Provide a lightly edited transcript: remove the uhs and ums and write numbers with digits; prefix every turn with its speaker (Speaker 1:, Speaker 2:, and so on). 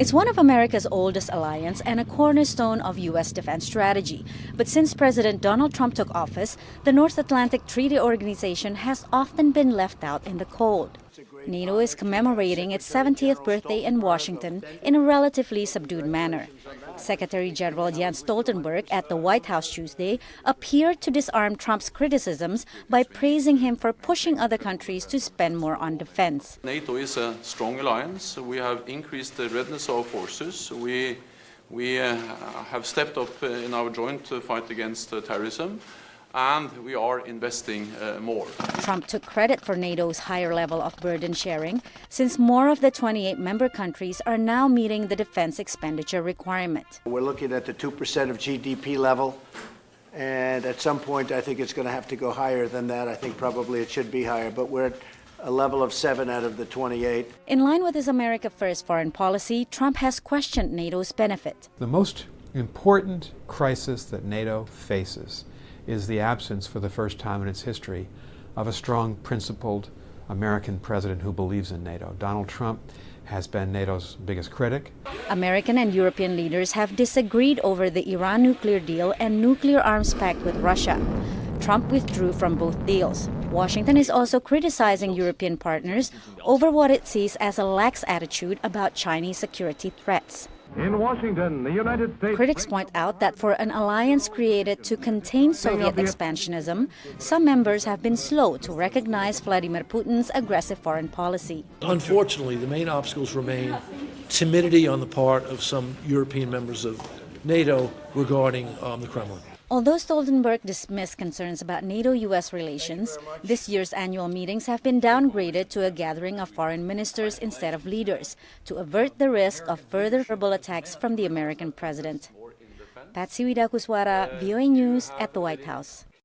Speaker 1: It's one of America's oldest alliances and a cornerstone of U.S. defense strategy. But since President Donald Trump took office, the North Atlantic Treaty Organization has often been left out in the cold. NATO is commemorating its 70th birthday in Washington in a relatively subdued manner. Secretary General Jens Stoltenberg at the White House Tuesday appeared to disarm Trump's criticisms by praising him for pushing other countries to spend more on defense.
Speaker 2: NATO is a strong alliance. We have increased the readiness of forces. We have stepped up in our joint fight against terrorism, and we are investing more.
Speaker 1: Trump took credit for NATO's higher level of burden sharing, since more of the 28 member countries are now meeting the defense expenditure requirement.
Speaker 3: We're looking at the 2% of GDP level, and at some point I think it's going to have to go higher than that. I think probably it should be higher, but we're at a level of 7 out of the 28.
Speaker 1: In line with his America First foreign policy, Trump has questioned NATO's benefit.
Speaker 4: The most important crisis that NATO faces is the absence, for the first time in its history, of a strong, principled American president who believes in NATO. Donald Trump has been NATO's biggest critic.
Speaker 1: American and European leaders have disagreed over the Iran nuclear deal and nuclear arms pact with Russia. Trump withdrew from both deals. Washington is also criticizing European partners over what it sees as a lax attitude about Chinese security threats.
Speaker 5: In Washington, the United States...
Speaker 1: Critics point out that for an alliance created to contain Soviet expansionism, some members have been slow to recognize Vladimir Putin's aggressive foreign policy.
Speaker 6: Unfortunately, the main obstacles remain timidity on the part of some European members of NATO regarding the Kremlin.
Speaker 1: Although Stoltenberg dismissed concerns about NATO-U.S. relations, this year's annual meetings have been downgraded to a gathering of foreign ministers instead of leaders, to avert the risk of further verbal attacks from the American president. Patsy, Widakuswara, VOA News at the White House.